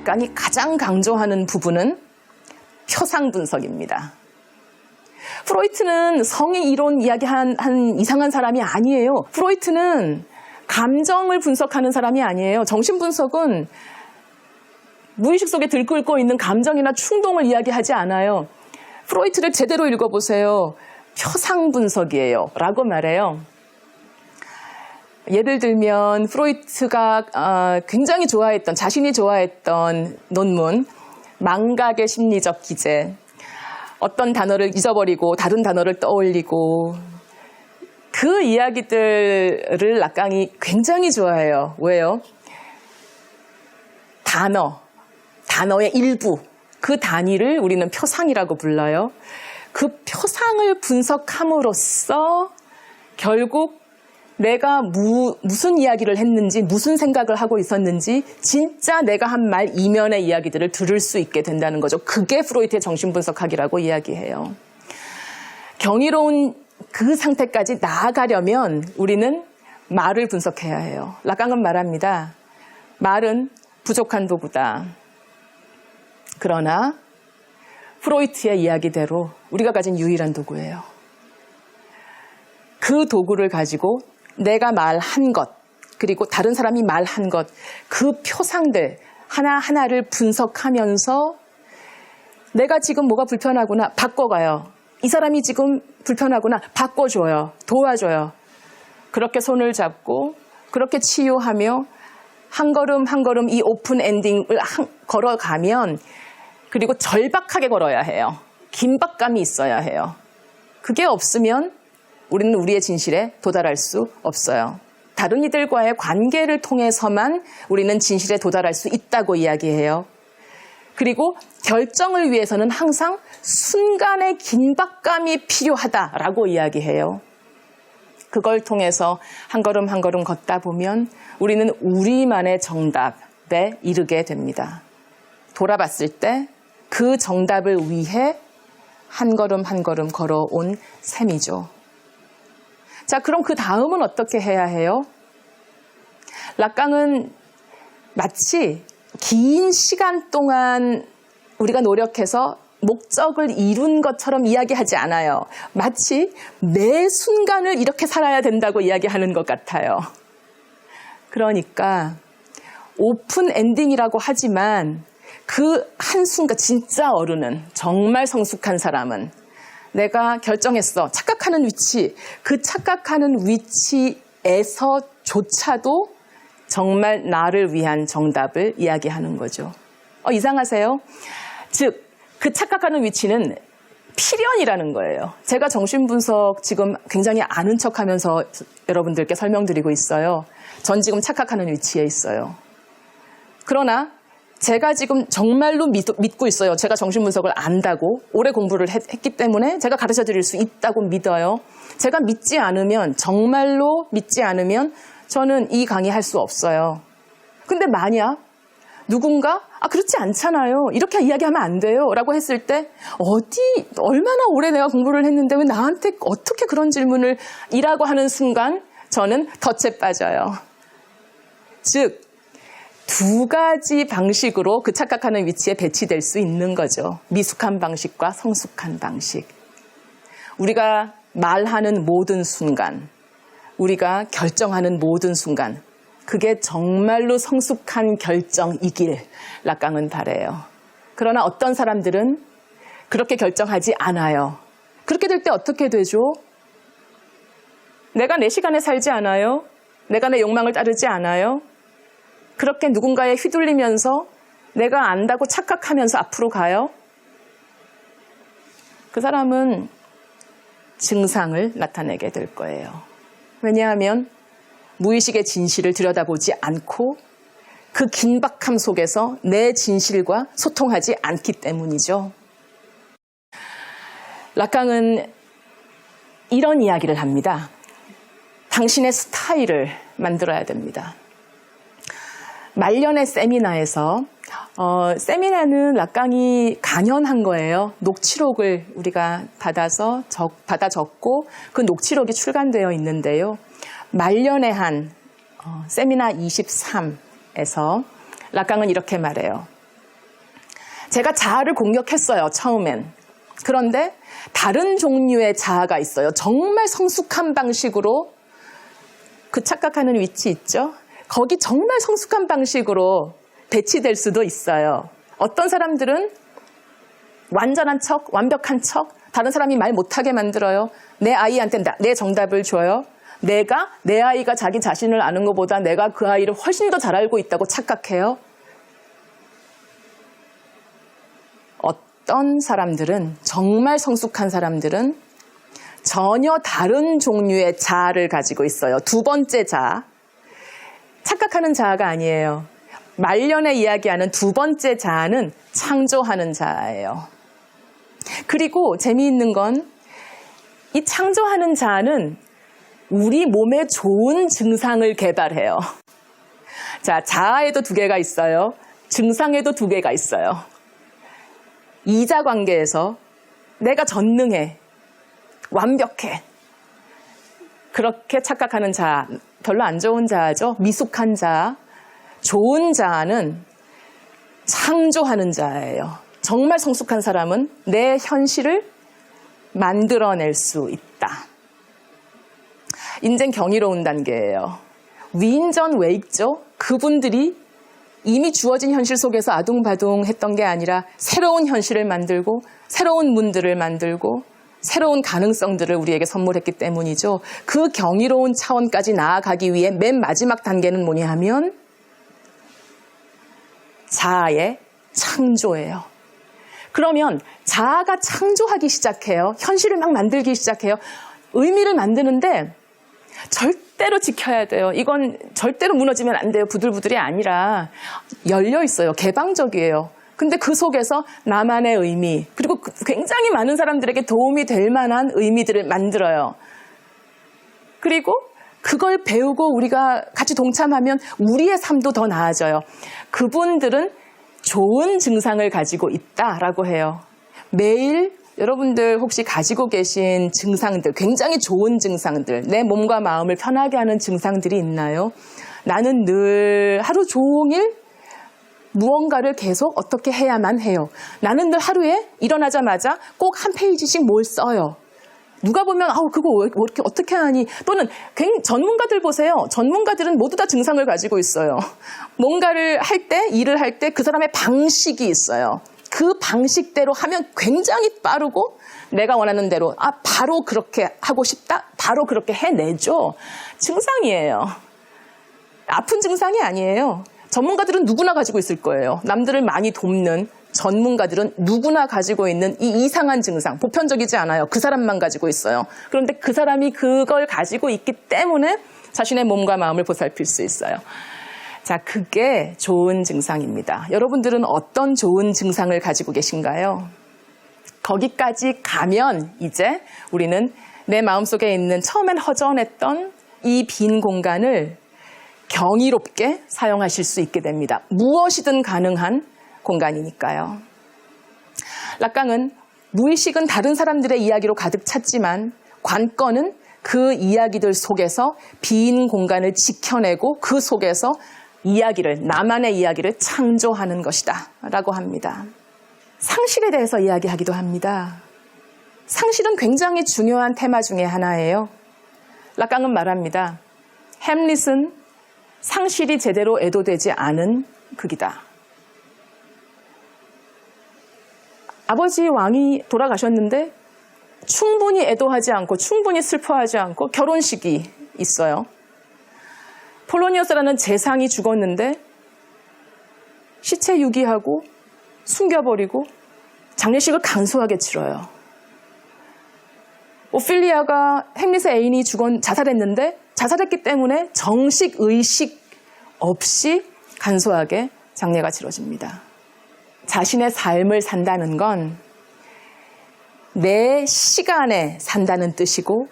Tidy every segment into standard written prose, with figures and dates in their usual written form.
락강이 가장 강조하는 부분은 표상 분석입니다. 프로이트는 성의 이론 이야기한 이상한 사람이 아니에요. 프로이트는 감정을 분석하는 사람이 아니에요. 정신분석은 무의식 속에 들끓고 있는 감정이나 충동을 이야기하지 않아요. 프로이트를 제대로 읽어보세요. 표상 분석이에요. 라고 말해요. 예를 들면 프로이트가 굉장히 좋아했던, 자신이 좋아했던 논문, 망각의 심리적 기제. 어떤 단어를 잊어버리고 다른 단어를 떠올리고 그 이야기들을 락강이 굉장히 좋아해요. 왜요? 단어의 일부, 그 단위를 우리는 표상이라고 불러요. 그 표상을 분석함으로써 결국 내가 무슨 이야기를 했는지, 무슨 생각을 하고 있었는지 진짜 내가 한 말 이면의 이야기들을 들을 수 있게 된다는 거죠. 그게 프로이트의 정신분석학이라고 이야기해요. 경이로운 그 상태까지 나아가려면 우리는 말을 분석해야 해요. 락강은 말합니다. 말은 부족한 도구다. 그러나 프로이트의 이야기대로 우리가 가진 유일한 도구예요. 그 도구를 가지고 내가 말한 것, 그리고 다른 사람이 말한 것, 그 표상들 하나하나를 분석하면서 내가 지금 뭐가 불편하구나, 바꿔가요. 이 사람이 지금 불편하구나, 바꿔줘요. 도와줘요. 그렇게 손을 잡고 그렇게 치유하며 한 걸음 한 걸음 이 오픈 엔딩을 걸어가면, 그리고 절박하게 걸어야 해요. 긴박감이 있어야 해요. 그게 없으면 우리는 우리의 진실에 도달할 수 없어요. 다른 이들과의 관계를 통해서만 우리는 진실에 도달할 수 있다고 이야기해요. 그리고 결정을 위해서는 항상 순간의 긴박감이 필요하다라고 이야기해요. 그걸 통해서 한 걸음 한 걸음 걷다 보면 우리는 우리만의 정답에 이르게 됩니다. 돌아봤을 때 그 정답을 위해 한 걸음 한 걸음 걸어온 셈이죠. 자, 그럼 그 다음은 어떻게 해야 해요? 락강은 마치 긴 시간 동안 우리가 노력해서 목적을 이룬 것처럼 이야기하지 않아요. 마치 매 순간을 이렇게 살아야 된다고 이야기하는 것 같아요. 그러니까 오픈 엔딩이라고 하지만 그 한순간, 진짜 어른은, 정말 성숙한 사람은 내가 결정했어. 착각하는 위치, 그 착각하는 위치에서조차도 정말 나를 위한 정답을 이야기하는 거죠. 이상하세요? 즉, 그 착각하는 위치는 필연이라는 거예요. 제가 정신분석 지금 굉장히 아는 척하면서 여러분들께 설명드리고 있어요. 전 지금 착각하는 위치에 있어요. 그러나 제가 지금 정말로 믿고 있어요. 제가 정신분석을 안다고, 오래 공부를 했기 때문에 제가 가르쳐 드릴 수 있다고 믿어요. 제가 믿지 않으면, 정말로 믿지 않으면 저는 이 강의 할 수 없어요. 근데 만약 누군가 그렇지 않잖아요, 이렇게 이야기하면 안 돼요 라고 했을 때, 얼마나 오래 내가 공부를 했는데 왜 나한테 어떻게 그런 질문을 이라고 하는 순간 저는 덫에 빠져요. 즉, 두 가지 방식으로 그 착각하는 위치에 배치될 수 있는 거죠. 미숙한 방식과 성숙한 방식. 우리가 말하는 모든 순간, 우리가 결정하는 모든 순간, 그게 정말로 성숙한 결정이길 락강은 바래요. 그러나 어떤 사람들은 그렇게 결정하지 않아요. 그렇게 될 때 어떻게 되죠? 내가 내 시간에 살지 않아요? 내가 내 욕망을 따르지 않아요? 그렇게 누군가에 휘둘리면서 내가 안다고 착각하면서 앞으로 가요? 그 사람은 증상을 나타내게 될 거예요. 왜냐하면 무의식의 진실을 들여다보지 않고 그 긴박함 속에서 내 진실과 소통하지 않기 때문이죠. 락강은 이런 이야기를 합니다. 당신의 스타일을 만들어야 됩니다. 말년의 세미나에서 세미나는 락강이 강연한 거예요. 녹취록을 우리가 받아 적고 그 녹취록이 출간되어 있는데요. 말년의 한 세미나 23에서 락강은 이렇게 말해요. 제가 자아를 공격했어요, 처음엔. 그런데 다른 종류의 자아가 있어요. 정말 성숙한 방식으로 그 착각하는 위치 있죠? 거기 정말 성숙한 방식으로 배치될 수도 있어요. 어떤 사람들은 완전한 척, 완벽한 척, 다른 사람이 말 못하게 만들어요. 내 아이한테 내 정답을 줘요. 내 아이가 자기 자신을 아는 것보다 내가 그 아이를 훨씬 더 잘 알고 있다고 착각해요. 어떤 사람들은, 정말 성숙한 사람들은 전혀 다른 종류의 자아를 가지고 있어요. 두 번째 자아. 착각하는 자아가 아니에요. 말년에 이야기하는 두 번째 자아는 창조하는 자아예요. 그리고 재미있는 건 이 창조하는 자아는 우리 몸에 좋은 증상을 개발해요. 자, 자아에도 두 개가 있어요. 증상에도 두 개가 있어요. 이자 관계에서 내가 전능해, 완벽해. 그렇게 착각하는 자아, 별로 안 좋은 자아죠. 미숙한 자아. 좋은 자아는 창조하는 자예요. 정말 성숙한 사람은 내 현실을 만들어낼 수 있다. 인생 경이로운 단계예요. 위인전 외익죠. 그분들이 이미 주어진 현실 속에서 아둥바둥했던 게 아니라 새로운 현실을 만들고 새로운 문들을 만들고 새로운 가능성들을 우리에게 선물했기 때문이죠. 그 경이로운 차원까지 나아가기 위해 맨 마지막 단계는 뭐냐 하면 자아의 창조예요. 그러면 자아가 창조하기 시작해요. 현실을 막 만들기 시작해요. 의미를 만드는데 절대로 지켜야 돼요. 이건 절대로 무너지면 안 돼요. 부들부들이 아니라 열려 있어요. 개방적이에요. 근데 그 속에서 나만의 의미, 그리고 굉장히 많은 사람들에게 도움이 될 만한 의미들을 만들어요. 그리고 그걸 배우고 우리가 같이 동참하면 우리의 삶도 더 나아져요. 그분들은 좋은 증상을 가지고 있다라고 해요. 매일 여러분들 혹시 가지고 계신 증상들, 굉장히 좋은 증상들, 내 몸과 마음을 편하게 하는 증상들이 있나요? 나는 늘 하루 종일 무언가를 계속 어떻게 해야만 해요. 나는 늘 하루에 일어나자마자 꼭 한 페이지씩 뭘 써요. 누가 보면 그거 왜 이렇게 어떻게 하니? 또는 전문가들 보세요. 전문가들은 모두 다 증상을 가지고 있어요. 뭔가를 할 때, 일을 할 때 그 사람의 방식이 있어요. 그 방식대로 하면 굉장히 빠르고 내가 원하는 대로 바로 그렇게 하고 싶다? 바로 그렇게 해내죠. 증상이에요. 아픈 증상이 아니에요. 전문가들은 누구나 가지고 있을 거예요. 남들을 많이 돕는 전문가들은 누구나 가지고 있는 이 이상한 증상, 보편적이지 않아요. 그 사람만 가지고 있어요. 그런데 그 사람이 그걸 가지고 있기 때문에 자신의 몸과 마음을 보살필 수 있어요. 자, 그게 좋은 증상입니다. 여러분들은 어떤 좋은 증상을 가지고 계신가요? 거기까지 가면 이제 우리는 내 마음속에 있는 처음엔 허전했던 이 빈 공간을 경이롭게 사용하실 수 있게 됩니다. 무엇이든 가능한 공간이니까요. 락강은 무의식은 다른 사람들의 이야기로 가득 찼지만 관건은 그 이야기들 속에서 빈 공간을 지켜내고 그 속에서 나만의 이야기를 창조하는 것이다 라고 합니다. 상실에 대해서 이야기하기도 합니다. 상실은 굉장히 중요한 테마 중에 하나예요. 락강은 말합니다. 햄릿은 상실이 제대로 애도되지 않은 극이다. 아버지 왕이 돌아가셨는데 충분히 애도하지 않고 충분히 슬퍼하지 않고 결혼식이 있어요. 폴로니어스라는 재상이 죽었는데 시체 유기하고 숨겨버리고 장례식을 간소하게 치러요. 오피리아가 햄릿의 애인이 자살했는데 자살했기 때문에 정식 의식 없이 간소하게 장례가 치러집니다. 자신의 삶을 산다는 건 내 시간에 산다는 뜻이고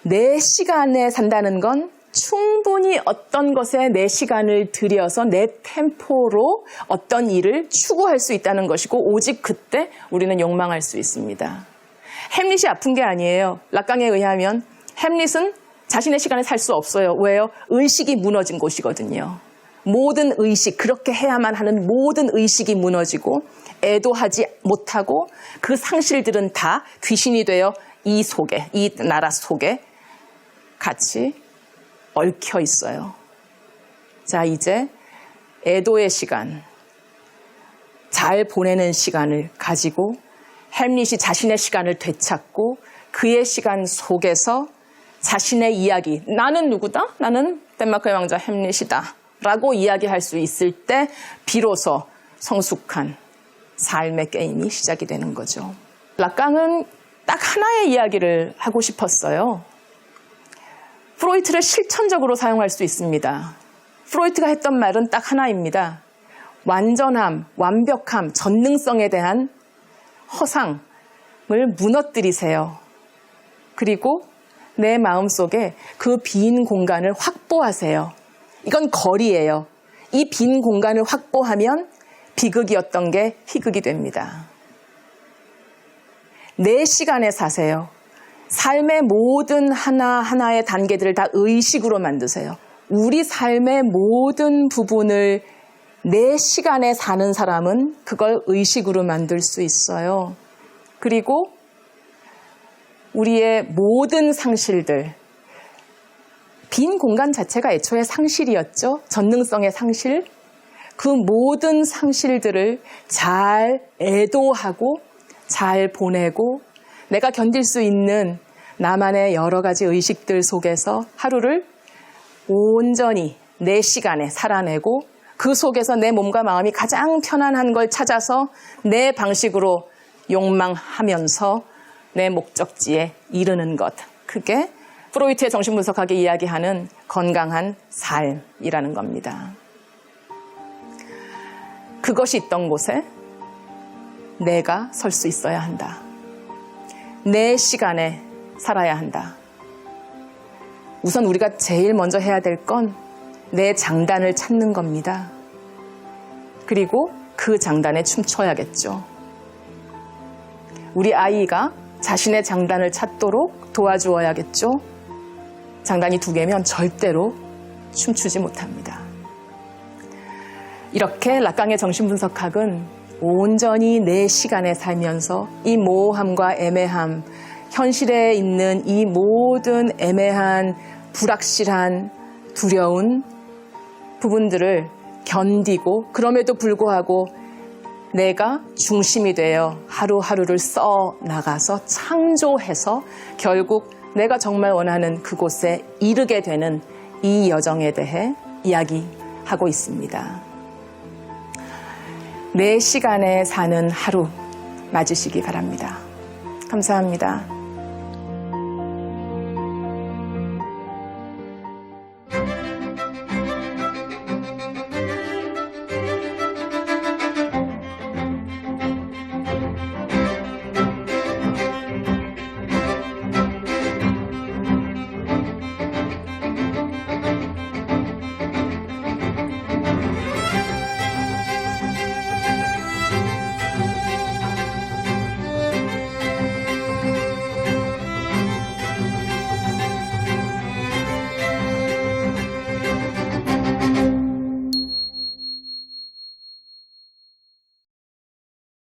내 시간에 산다는 건 충분히 어떤 것에 내 시간을 들여서 내 템포로 어떤 일을 추구할 수 있다는 것이고 오직 그때 우리는 욕망할 수 있습니다. 햄릿이 아픈 게 아니에요. 락강에 의하면 햄릿은 자신의 시간에 살 수 없어요. 왜요? 의식이 무너진 곳이거든요. 모든 의식, 그렇게 해야만 하는 모든 의식이 무너지고 애도하지 못하고 그 상실들은 다 귀신이 되어 이 속에, 이 나라 속에 같이 얽혀 있어요. 자, 이제 애도의 시간, 잘 보내는 시간을 가지고 햄릿이 자신의 시간을 되찾고 그의 시간 속에서 자신의 이야기, 나는 누구다? 나는 덴마크의 왕자 햄릿이다 라고 이야기할 수 있을 때 비로소 성숙한 삶의 게임이 시작이 되는 거죠. 락강은 딱 하나의 이야기를 하고 싶었어요. 프로이트를 실천적으로 사용할 수 있습니다. 프로이트가 했던 말은 딱 하나입니다. 완전함, 완벽함, 전능성에 대한 허상을 무너뜨리세요. 그리고 내 마음속에 그 빈 공간을 확보하세요. 이건 거리예요. 이 빈 공간을 확보하면 비극이었던 게 희극이 됩니다. 내 시간에 사세요. 삶의 모든 하나하나의 단계들을 다 의식으로 만드세요. 우리 삶의 모든 부분을 내 시간에 사는 사람은 그걸 의식으로 만들 수 있어요. 그리고 우리의 모든 상실들, 빈 공간 자체가 애초에 상실이었죠. 전능성의 상실. 그 모든 상실들을 잘 애도하고 잘 보내고 내가 견딜 수 있는 나만의 여러 가지 의식들 속에서 하루를 온전히 내 시간에 살아내고 그 속에서 내 몸과 마음이 가장 편안한 걸 찾아서 내 방식으로 욕망하면서 내 목적지에 이르는 것. 그게 프로이트의 정신분석학이 이야기하는 건강한 삶이라는 겁니다. 그것이 있던 곳에 내가 설 수 있어야 한다. 내 시간에 살아야 한다. 우선 우리가 제일 먼저 해야 될 건 내 장단을 찾는 겁니다. 그리고 그 장단에 춤춰야겠죠. 우리 아이가 자신의 장단을 찾도록 도와주어야겠죠. 장단이 2개면 절대로 춤추지 못합니다. 이렇게 락강의 정신분석학은 온전히 내 시간에 살면서 이 모호함과 애매함, 현실에 있는 이 모든 애매한, 불확실한, 두려운 부분들을 견디고 그럼에도 불구하고 내가 중심이 되어 하루하루를 써나가서 창조해서 결국 내가 정말 원하는 그곳에 이르게 되는 이 여정에 대해 이야기하고 있습니다. 내 시간에 사는 하루 맞으시기 바랍니다. 감사합니다.